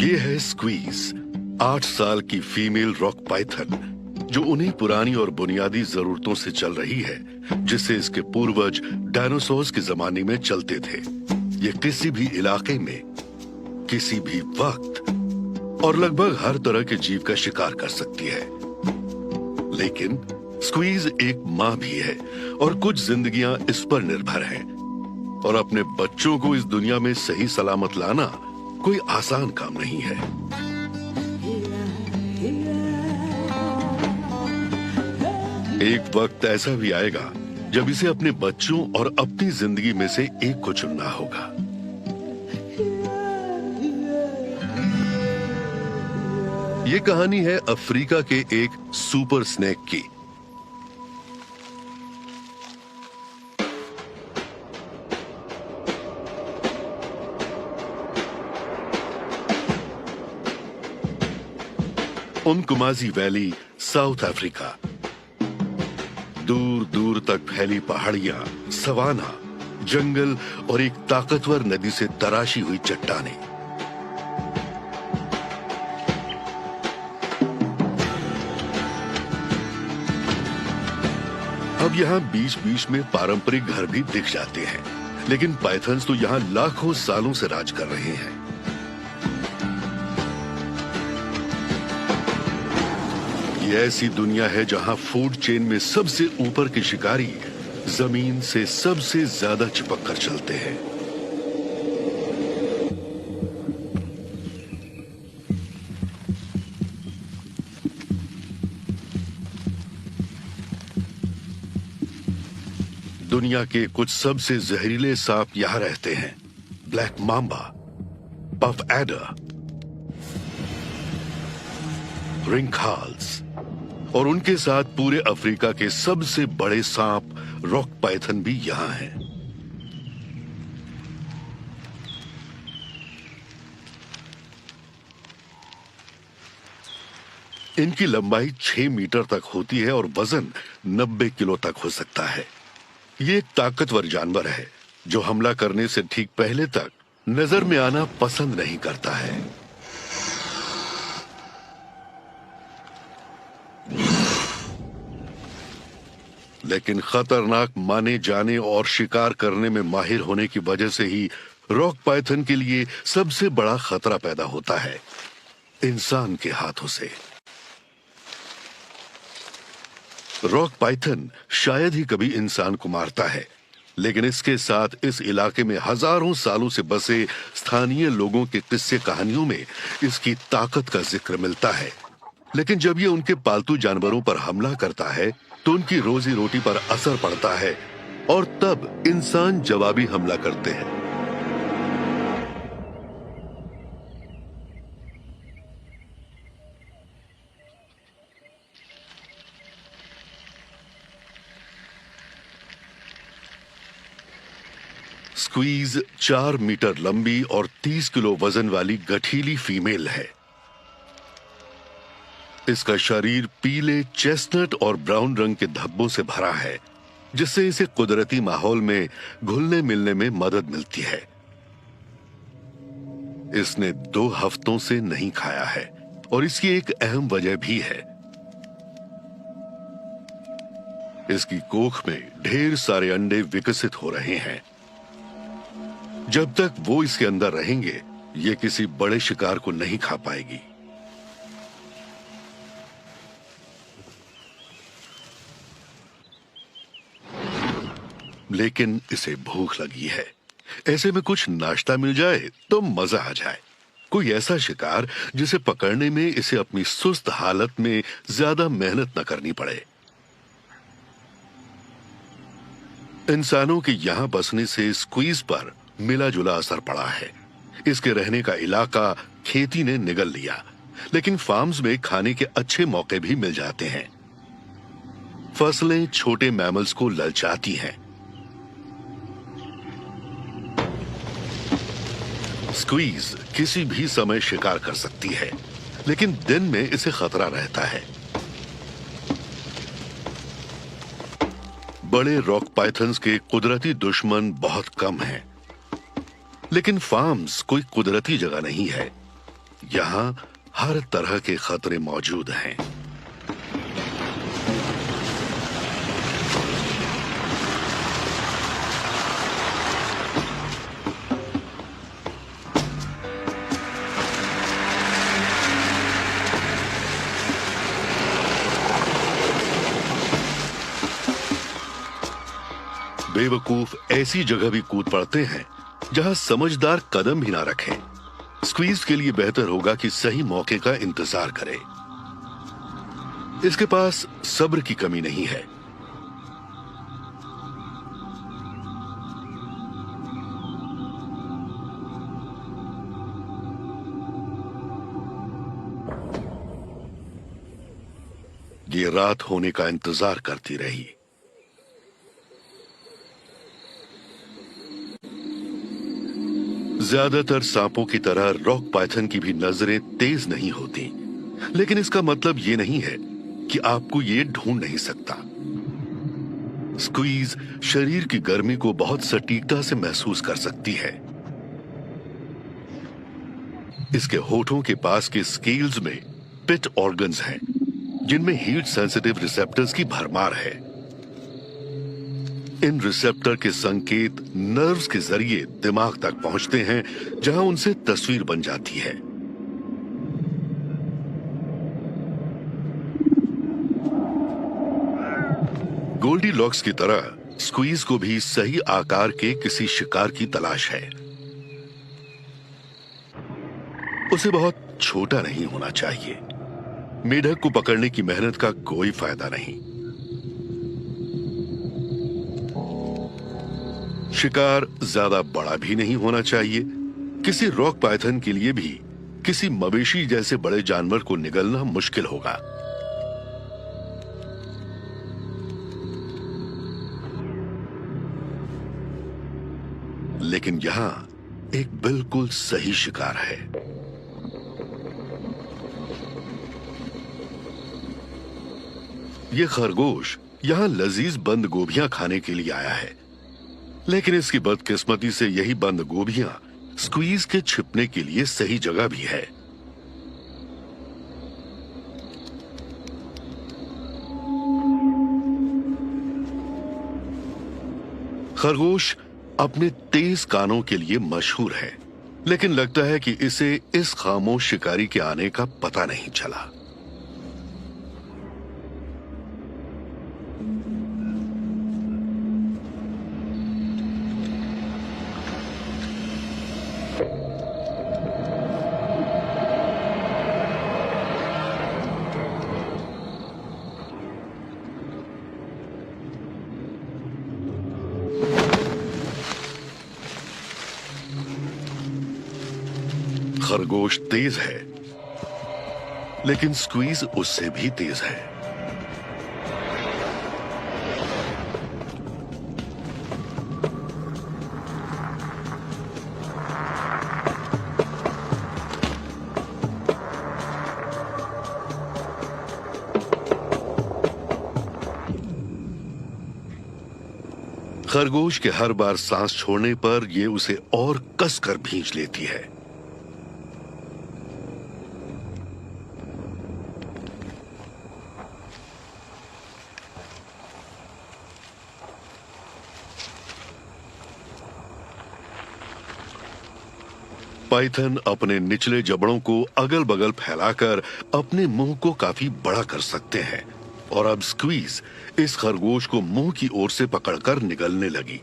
ये है स्क्वीज, 8 साल की फीमेल रॉक पाइथन, जो उन्हीं पुरानी और बुनियादी जरूरतों से चल रही है जिससे इसके पूर्वज डायनासोर्स के जमाने में चलते थे। ये किसी भी इलाके में, किसी भी वक्त और लगभग हर तरह के जीव का शिकार कर सकती है। लेकिन स्क्वीज एक माँ भी है और कुछ जिंदगियां इस पर निर्भर हैं। और अपने बच्चों को इस दुनिया में सही सलामत लाना कोई आसान काम नहीं है। एक वक्त ऐसा भी आएगा जब इसे अपने बच्चों और अपनी जिंदगी में से एक को चुनना होगा। ये कहानी है अफ्रीका के एक सुपर स्नेक की। उमकुमाजी वैली, साउथ अफ्रीका। दूर दूर तक फैली पहाड़ियां, सवाना, जंगल और एक ताकतवर नदी से तराशी हुई चट्टानें। अब यहाँ बीच बीच में पारंपरिक घर भी दिख जाते हैं, लेकिन पाइथन्स तो यहाँ लाखों सालों से राज कर रहे हैं। ये ऐसी दुनिया है जहां फूड चेन में सबसे ऊपर के शिकारी जमीन से सबसे ज्यादा चिपक कर चलते हैं। दुनिया के कुछ सबसे जहरीले सांप यहां रहते हैं। ब्लैक मांबा, पफ एडर, रिंगखाल्स और उनके साथ पूरे अफ्रीका के सबसे बड़े सांप रॉक पाइथन भी यहां हैं। इनकी लंबाई 6 मीटर तक होती है और वजन 90 किलो तक हो सकता है। ये एक ताकतवर जानवर है जो हमला करने से ठीक पहले तक नजर में आना पसंद नहीं करता है। लेकिन खतरनाक माने जाने और शिकार करने में माहिर होने की वजह से ही रॉक पाइथन के लिए सबसे बड़ा खतरा पैदा होता है इंसान के हाथों से। रॉक पाइथन शायद ही कभी इंसान को मारता है, लेकिन इसके साथ इस इलाके में हजारों सालों से बसे स्थानीय लोगों के किस्से कहानियों में इसकी ताकत का जिक्र मिलता है। लेकिन जब ये उनके पालतू जानवरों पर हमला करता है तो उनकी रोजी रोटी पर असर पड़ता है और तब इंसान जवाबी हमला करते हैं। स्क्वीज 4 मीटर लंबी और 30 किलो वजन वाली गठीली फीमेल है। इसका शरीर पीले, चेस्टनट और ब्राउन रंग के धब्बों से भरा है, जिससे इसे कुदरती माहौल में घुलने मिलने में मदद मिलती है। इसने 2 हफ्तों से नहीं खाया है और इसकी एक अहम वजह भी है। इसकी कोख में ढेर सारे अंडे विकसित हो रहे हैं। जब तक वो इसके अंदर रहेंगे, ये किसी बड़े शिकार को नहीं खा पाएगी। लेकिन इसे भूख लगी है। ऐसे में कुछ नाश्ता मिल जाए तो मजा आ जाए। कोई ऐसा शिकार जिसे पकड़ने में इसे अपनी सुस्त हालत में ज्यादा मेहनत न करनी पड़े। इंसानों के यहां बसने से स्क्वीज पर मिला जुला असर पड़ा है। इसके रहने का इलाका खेती ने निगल लिया, लेकिन फार्म्स में खाने के अच्छे मौके भी मिल जाते हैं। फसलें छोटे मैमल्स को ललचाती हैं। स्क्वीज किसी भी समय शिकार कर सकती है, लेकिन दिन में इसे खतरा रहता है। बड़े रॉक पाइथन्स के कुदरती दुश्मन बहुत कम हैं, लेकिन फार्म्स कोई कुदरती जगह नहीं है। यहाँ हर तरह के खतरे मौजूद हैं। बेवकूफ ऐसी जगह भी कूद पड़ते हैं जहां समझदार कदम भी ना रखें। स्क्वीज के लिए बेहतर होगा कि सही मौके का इंतजार करे। इसके पास सब्र की कमी नहीं है। ये रात होने का इंतजार करती रही। ज्यादातर सांपों की तरह रॉक पाइथन की भी नजरें तेज नहीं होती, लेकिन इसका मतलब ये नहीं है कि आपको ये ढूंढ नहीं सकता। स्क्वीज शरीर की गर्मी को बहुत सटीकता से महसूस कर सकती है। इसके होठों के पास के स्केल्स में पिट ऑर्गन्स हैं, जिनमें हीट सेंसिटिव रिसेप्टर्स की भरमार है। इन रिसेप्टर के संकेत नर्व्स के जरिए दिमाग तक पहुंचते हैं, जहां उनसे तस्वीर बन जाती है। गोल्डीलॉक्स की तरह स्क्वीज को भी सही आकार के किसी शिकार की तलाश है। उसे बहुत छोटा नहीं होना चाहिए। मेढक को पकड़ने की मेहनत का कोई फायदा नहीं। शिकार ज्यादा बड़ा भी नहीं होना चाहिए। किसी रॉक पाइथन के लिए भी किसी मवेशी जैसे बड़े जानवर को निगलना मुश्किल होगा। लेकिन यहां एक बिल्कुल सही शिकार है। यह खरगोश यहां लजीज बंद गोभियां खाने के लिए आया है, लेकिन इसकी बदकिस्मती से यही बंद गोभियां स्क्वीज के छिपने के लिए सही जगह भी है। खरगोश अपने तेज कानों के लिए मशहूर है, लेकिन लगता है कि इसे इस खामोश शिकारी के आने का पता नहीं चला। खरगोश तेज है, लेकिन स्क्वीज उससे भी तेज है। खरगोश के हर बार सांस छोड़ने पर यह उसे और कसकर भींच लेती है। पाइथन अपने निचले जबड़ों को अगल बगल फैलाकर अपने मुंह को काफी बड़ा कर सकते हैं, और अब स्क्वीज इस खरगोश को मुंह की ओर से पकड़कर निगलने लगी।